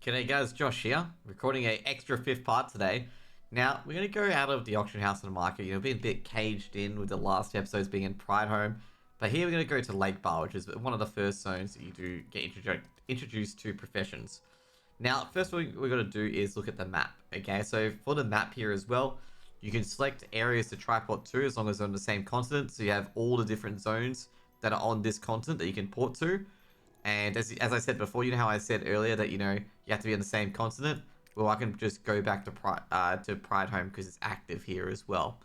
G'day guys, Josh here, recording a extra fifth part today. Now, we're going to go out of the auction house and the market, being a bit caged in with the last episodes being in Pride Home. But here we're going to go to Lake Bar, which is one of the first zones that you do get introduced to professions. Now, first thing we're going to do is look at the map, okay? So for the map here as well, you can select areas to triport to as long as they're on the same continent. So you have all the different zones that are on this continent that you can port to. And as I said before, you know how I said earlier that, you have to be on the same continent? Well, I can just go back to Pride Home because it's active here as well.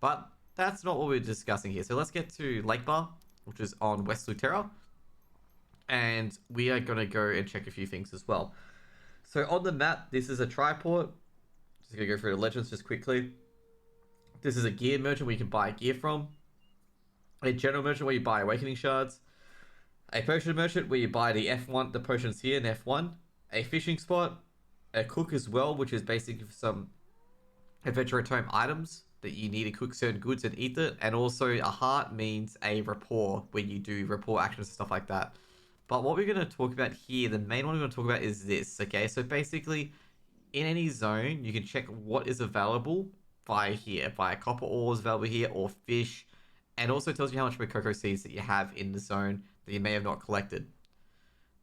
But that's not what we're discussing here. So let's get to Lake Bar, which is on West Lutera. And we are going to go and check a few things as well. So on the map, this is a triport. Just going to go through the legends just quickly. This is a gear merchant where you can buy gear from. A general merchant where you buy awakening shards. A potion merchant where you buy the F1, the potions here in F1. A fishing spot. A cook as well, which is basically for some adventure at home items that you need to cook certain goods and eat it. And also a heart means a rapport where you do rapport actions and stuff like that. But what we're going to talk about here, the main one we're going to talk about is this, okay? So basically, in any zone, you can check what is available via here. Via copper ores available here, or fish. And also tells you how much cocoa seeds that you have in the zone that you may have not collected.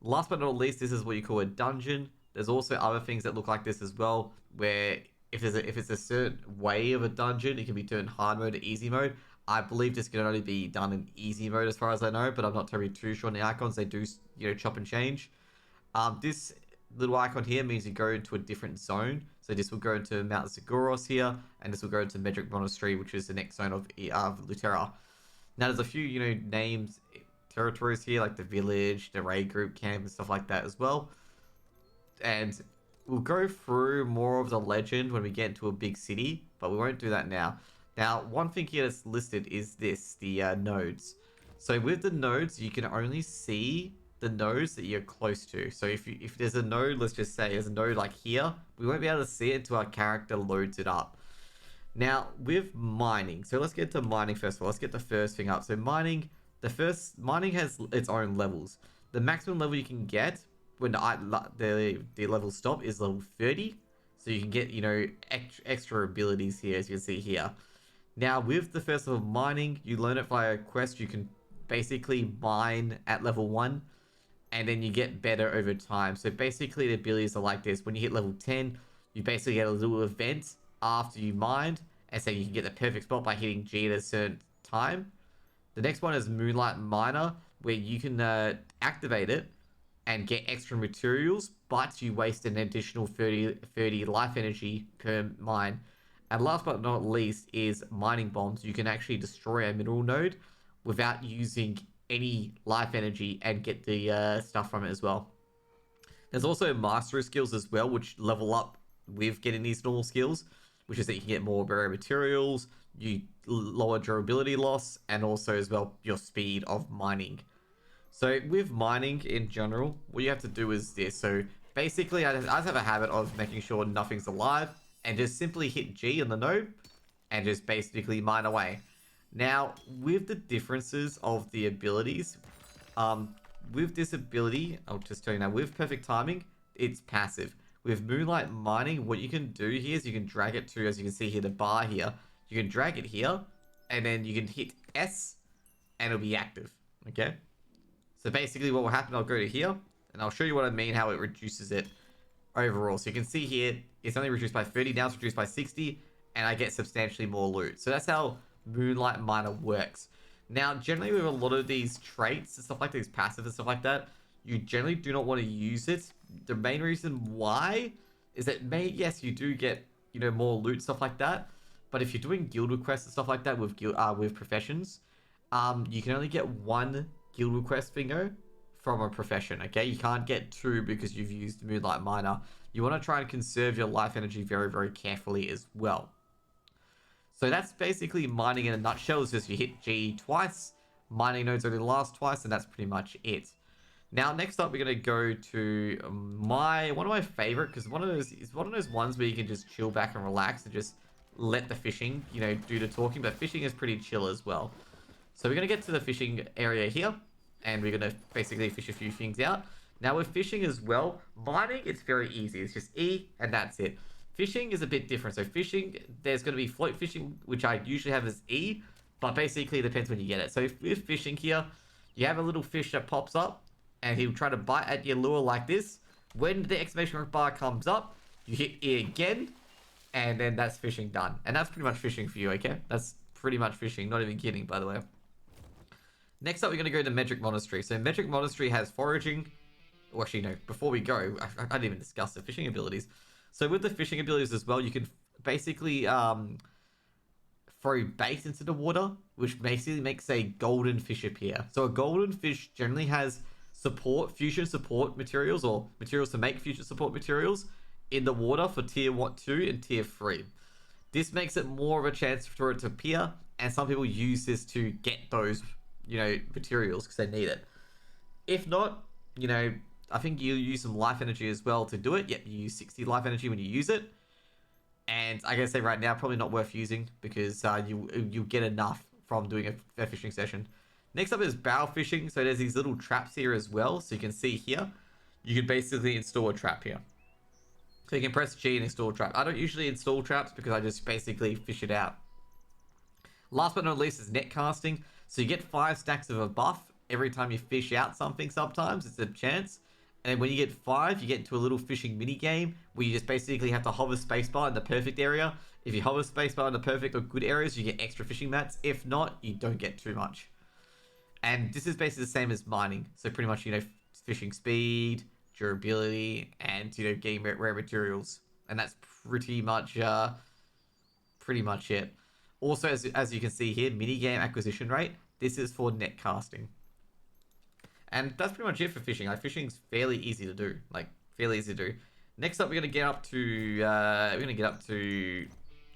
Last but not least, this is what you call a dungeon. There's also other things that look like this as well, where if it's a certain way of a dungeon, it can be turned hard mode to easy mode. I believe this can only be done in easy mode as far as I know, but I'm not terribly too sure on the icons. They do, chop and change. This little icon here means you go into a different zone. So this will go into Mount Zagouros here, and this will go into Medric Monastery, which is the next zone of Lutera. Now there's a few, names, territories here, like the village, the raid group camp, and stuff like that as well. And we'll go through more of the legend when we get into a big city, but we won't do that now. Now, one thing here that's listed is this, the nodes. So with the nodes, you can only see the nodes that you're close to. So if there's a node, let's just say there's a node like here, we won't be able to see it until our character loads it up. Now, with mining, so let's get to mining first of all. Let's get the first thing up. So mining has its own levels. The maximum level you can get when the levels stop is level 30. So you can get, extra abilities here, as you can see here. Now, with the first level of mining, you learn it via a quest. You can basically mine at level 1, and then you get better over time. So basically, the abilities are like this. When you hit level 10, you basically get a little event after you mined, and so you can get the perfect spot by hitting G at a certain time. The next one is Moonlight Miner, where you can activate it and get extra materials, but you waste an additional 30 life energy per mine. And last but not least is mining bombs. You can actually destroy a mineral node without using any life energy and get the stuff from it as well. There's also mastery skills as well, which level up with getting these normal skills, which is that you can get more rare materials, you lower durability loss, and also as well your speed of mining. So with mining in general, what you have to do is this. So basically, I just have a habit of making sure nothing's alive and just simply hit G on the node and just basically mine away. Now, with the differences of the abilities, with this ability, I'll just tell you now, with perfect timing, it's passive. With Moonlight Mining, what you can do here is you can drag it to, as you can see here, the bar here. You can drag it here, and then you can hit S, and it'll be active, okay? So basically what will happen, I'll go to here, and I'll show you what I mean, how it reduces it overall. So you can see here, it's only reduced by 30, now it's reduced by 60, and I get substantially more loot. So that's how Moonlight Miner works. Now, generally with a lot of these traits and stuff like these passive and stuff like that, you generally do not want to use it. The main reason why is that yes, you do get, more loot, stuff like that. But if you're doing guild requests and stuff like that with professions, you can only get one guild request finger from a profession, okay? You can't get two because you've used Moonlight Miner. You want to try and conserve your life energy very, very carefully as well. So that's basically mining in a nutshell. It's just you hit G twice, mining nodes only last twice, and that's pretty much it. Now, next up, we're going to go to one of my favorite, because one of those ones where you can just chill back and relax and just let the fishing, do the talking. But fishing is pretty chill as well. So we're going to get to the fishing area here, and we're going to basically fish a few things out. Now with fishing as well, mining, it's very easy. It's just E and that's it. Fishing is a bit different. So fishing, there's going to be float fishing, which I usually have as E, but basically it depends when you get it. So if with fishing here, you have a little fish that pops up, and he'll try to bite at your lure like this. When the exclamation mark bar comes up, you hit E again, and then that's fishing done. And that's pretty much fishing for you, okay? That's pretty much fishing, not even kidding, by the way. Next up, we're going to go to Medric Monastery. So Medric Monastery has foraging. Well, actually, no, before we go, I didn't even discuss the fishing abilities. So with the fishing abilities as well, you can basically throw bait into the water, which basically makes a golden fish appear. So a golden fish generally has fusion support materials, or materials to make fusion support materials in the water for tier 2 and tier 3. This makes it more of a chance for it to appear, and some people use this to get those, materials because they need it. If not, I think you use some life energy as well to do it. Yep, you use 60 life energy when you use it. And I gotta say right now, probably not worth using because you get enough from doing a fishing session. Next up is barrel fishing. So there's these little traps here as well. So you can see here, you can basically install a trap here. So you can press G and install a trap. I don't usually install traps because I just basically fish it out. Last but not least is net casting. So you get 5 stacks of a buff every time you fish out something sometimes. It's a chance. And then when you get 5, you get into a little fishing mini game where you just basically have to hover spacebar in the perfect area. If you hover spacebar in the perfect or good areas, you get extra fishing mats. If not, you don't get too much. And this is basically the same as mining. So pretty much, fishing speed, durability, and, getting rare materials. And that's pretty much it. Also, as you can see here, mini game acquisition rate. This is for net casting. And that's pretty much it for fishing. Like, fishing's fairly easy to do. Next up, we're gonna get up to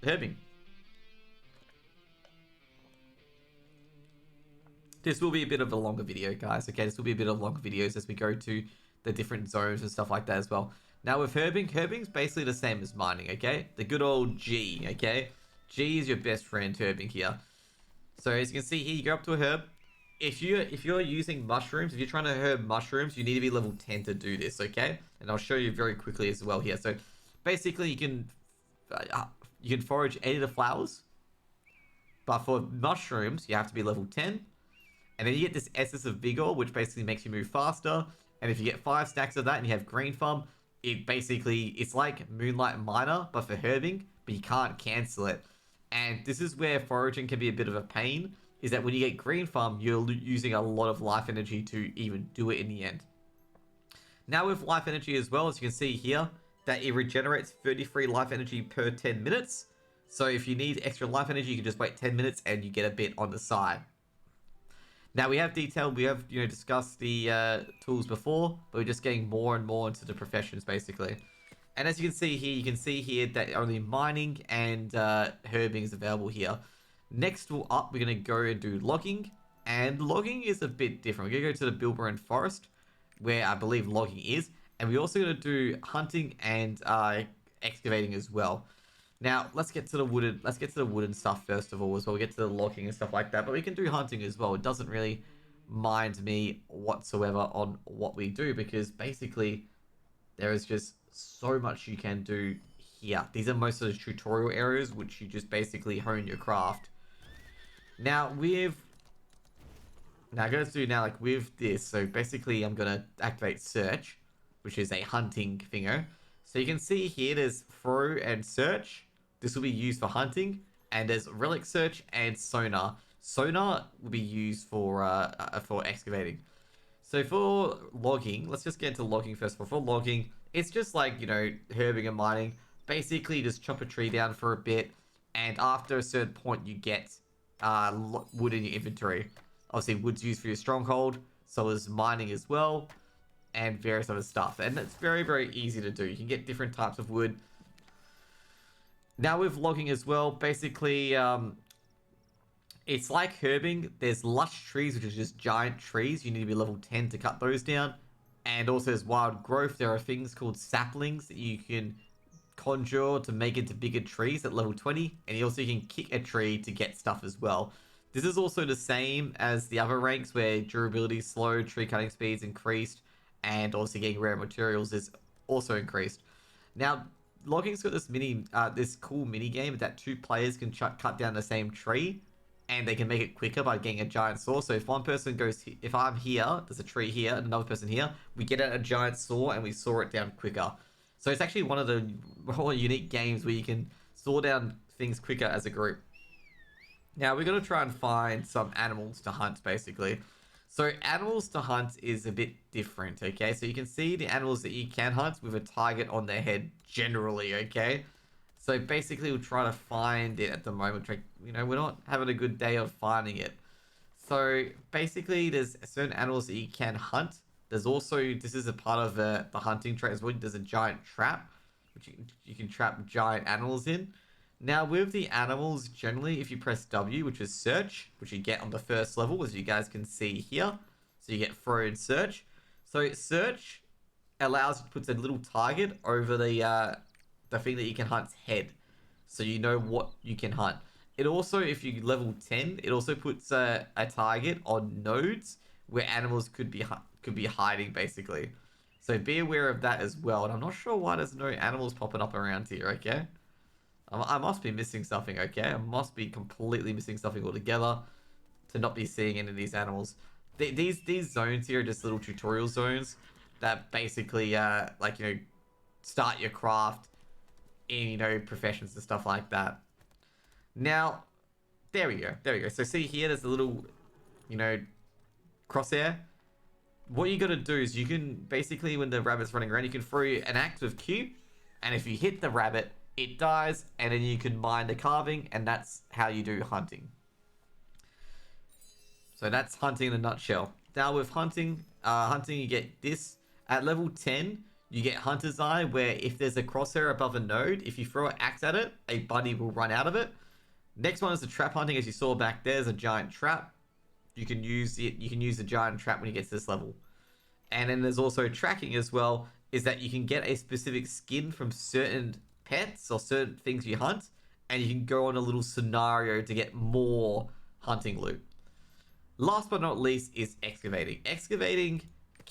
herbing. This will be a bit of a longer video, guys. Okay, this will be a bit of longer videos as we go to the different zones and stuff like that as well. Now with herbing's basically the same as mining. Okay, the good old G. Okay, G is your best friend herbing here. So as you can see here, you go up to a herb. If you're using mushrooms, if you're trying to herb mushrooms, you need to be level 10 to do this, okay? And I'll show you very quickly as well here. So basically, you can forage any of the flowers, but for mushrooms, you have to be level 10. And then you get this Essence of Vigor, which basically makes you move faster. And if you get 5 stacks of that and you have Green Thumb, it's like Moonlight Miner, but for herbing, but you can't cancel it. And this is where foraging can be a bit of a pain, is that when you get Green Thumb, you're using a lot of life energy to even do it in the end. Now with life energy as well, as you can see here, that it regenerates 33 life energy per 10 minutes. So if you need extra life energy, you can just wait 10 minutes and you get a bit on the side. Now we have discussed the tools before, but we're just getting more and more into the professions basically. And as you can see here that only mining and herbing is available here. Next up, we're going to go and do logging. And logging is a bit different. We're going to go to the Bilberine Forest, where I believe logging is. And we're also going to do hunting and excavating as well. Now, let's get to the wooden stuff first of all as well. We'll get to the logging and stuff like that. But we can do hunting as well. It doesn't really mind me whatsoever on what we do, because basically there is just so much you can do here. These are most of the tutorial areas, which you just basically hone your craft. Now with this, so basically I'm gonna activate search, which is a hunting thingo. So you can see here there's throw and search. This will be used for hunting, and there's relic search and sonar. Sonar will be used for excavating. So for logging, let's just get into logging first of all. For logging, it's just like, herbing and mining. Basically just chop a tree down for a bit, and after a certain point you get wood in your inventory. Obviously wood's used for your stronghold, so is mining as well, and various other stuff. And it's very, very easy to do. You can get different types of wood. Now with logging as well, basically it's like herbing. There's lush trees, which is just giant trees. You need to be level 10 to cut those down. And also there's wild growth. There are things called saplings that you can conjure to make into bigger trees at level 20, and you also can kick a tree to get stuff as well. This is also the same as the other ranks, where durability is slow, tree cutting speeds increased, and also getting rare materials is also increased. Now, logging's got this cool mini game that two players can cut down the same tree, and they can make it quicker by getting a giant saw. So if one person goes, if I'm here, there's a tree here, and another person here, we get out a giant saw and we saw it down quicker. So it's actually one of the more unique games where you can saw down things quicker as a group. Now we're gonna try and find some animals to hunt, basically. So animals to hunt is a bit different, okay? So you can see the animals that you can hunt with a target on their head generally, okay? So basically we'll try to find it at the moment. You know, we're not having a good day of finding it. So basically there's certain animals that you can hunt. There's also, this is a part of the hunting trait as well. There's a giant trap, which you can trap giant animals in. Now, with the animals, generally, if you press W, which is search, which you get on the first level, as you guys can see here. So you get throw in search. So search allows, puts a little target over the thing that you can hunt's head. So you know what you can hunt. It also, if you level 10, it also puts a target on nodes where animals could be hiding, basically. So be aware of that as well. And I'm not sure why there's no animals popping up around here, okay? I must be missing something, okay? I must be completely missing something altogether to not be seeing any of these animals. These zones here are just little tutorial zones that basically, like, you know, start your craft in, you know, professions and stuff like that. Now, there we go. There we go. So see here, there's a little, you know, crosshair. What you got to do is you can basically, when the rabbit's running around, you can throw an axe with Q, and if you hit the rabbit, it dies, and then you can mine the carving, and that's how you do hunting. So that's hunting in a nutshell. Now with hunting, you get this. At level 10, you get Hunter's Eye, where if there's a crosshair above a node, if you throw an axe at it, a buddy will run out of it. Next one is the trap hunting, as you saw back there's a giant trap. You can use the giant trap when you get to this level. And then there's also tracking as well, is that you can get a specific skin from certain pets or certain things you hunt, and you can go on a little scenario to get more hunting loot. Last but not least is excavating. Excavating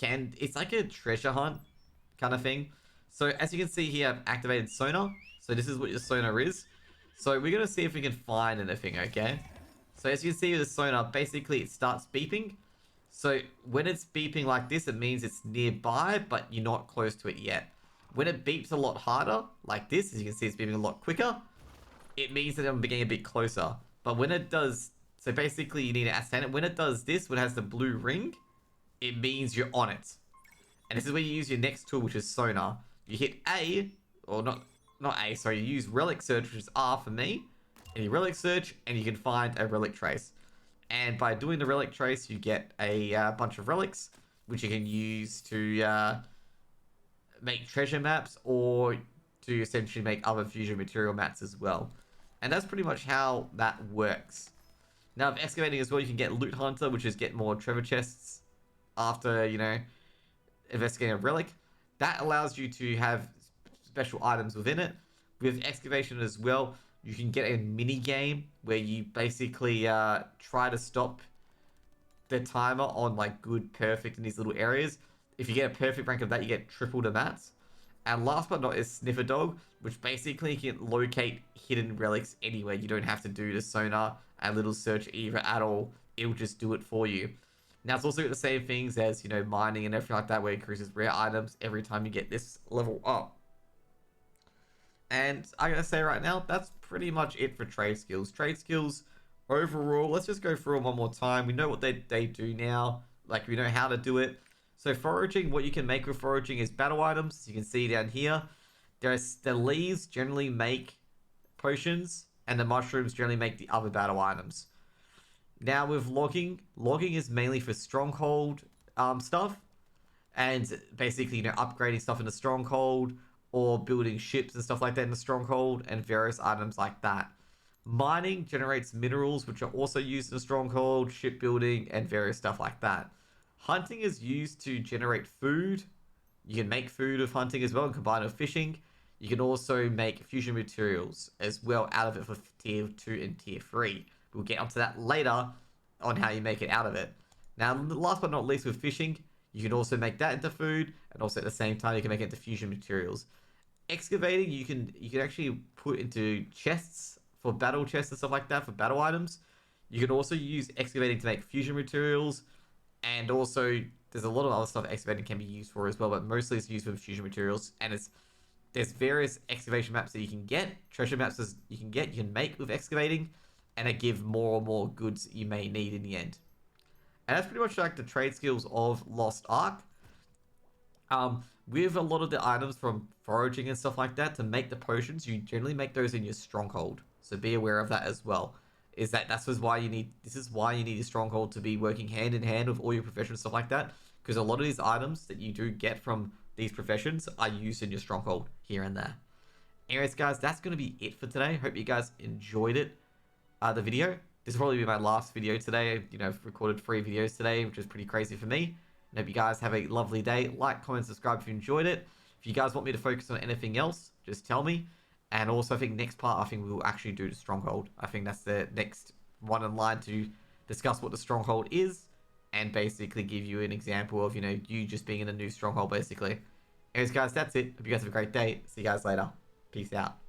it's like a treasure hunt kind of thing. So as you can see here, I've activated sonar. So this is what your sonar is. So we're gonna see if we can find anything, okay? So as you can see with the sonar, basically it starts beeping. So when it's beeping like this, it means it's nearby, but you're not close to it yet. When it beeps a lot harder, like this, as you can see it's beeping a lot quicker, it means that I'm getting a bit closer. But when it does, so basically you need to ascertain it. When it does this, when it has the blue ring, it means you're on it. And this is where you use your next tool, which is sonar. You hit A, or not A, sorry, you use Relic Search, which is R for me. And you Relic Search, and you can find a relic trace. And by doing the relic trace, you get a bunch of relics, which you can use to make treasure maps, or to essentially make other fusion material mats as well. And that's pretty much how that works. Now, with excavating as well, you can get Loot Hunter, which is get more treasure chests after, you know, investigating a relic. That allows you to have special items within it. With excavation as well, you can get a mini game where you basically try to stop the timer on like good, perfect in these little areas. If you get a perfect rank of that, you get triple the mats. And last but not is Sniffer Dog, which basically can locate hidden relics anywhere. You don't have to do the sonar and little search either at all. It'll just do it for you. Now it's also got the same things as, you know, mining and everything like that, where it increases rare items every time you get this level up. And I gotta say right now, that's pretty much it for trade skills. Trade skills overall, let's just go through them one more time. We know what they do now. Like, we know how to do it. So foraging, what you can make with foraging is battle items. You can see down here. The leaves generally make potions, and the mushrooms generally make the other battle items. Now with logging is mainly for stronghold stuff. And basically, you know, upgrading stuff in the stronghold, or building ships and stuff like that in the stronghold, and various items like that. Mining generates minerals, which are also used in the stronghold, shipbuilding, and various stuff like that. Hunting is used to generate food. You can make food with hunting as well and combine it with fishing. You can also make fusion materials as well out of it for tier 2 and tier 3. We'll get onto that later on how you make it out of it. Now, last but not least with fishing, You can also make that into food, and also at the same time you can make it into fusion materials. Excavating, you can actually put into chests for battle chests and stuff like that for battle items. You can also use excavating to make fusion materials, and also there's a lot of other stuff excavating can be used for as well, but mostly it's used for fusion materials. And there's various excavation maps that you can get, treasure maps that you can make with excavating, and it give more and more goods that you may need in the end. And that's pretty much like the trade skills of Lost Ark. With a lot of the items from foraging and stuff like that to make the potions, you generally make those in your stronghold. So be aware of that as well. This is why you need a stronghold to be working hand in hand with all your professions, stuff like that. Because a lot of these items that you do get from these professions are used in your stronghold here and there. Anyways, guys, that's going to be it for today. Hope you guys enjoyed it. The video. This will probably be my last video today. I've recorded 3 videos today, which is pretty crazy for me. And hope you guys have a lovely day. Like, comment, subscribe if you enjoyed it. If you guys want me to focus on anything else, just tell me. And also, I think next part, I think we will actually do the stronghold. I think that's the next one in line to discuss what the stronghold is, and basically give you an example of, you just being in a new stronghold, basically. Anyways, guys, that's it. Hope you guys have a great day. See you guys later. Peace out.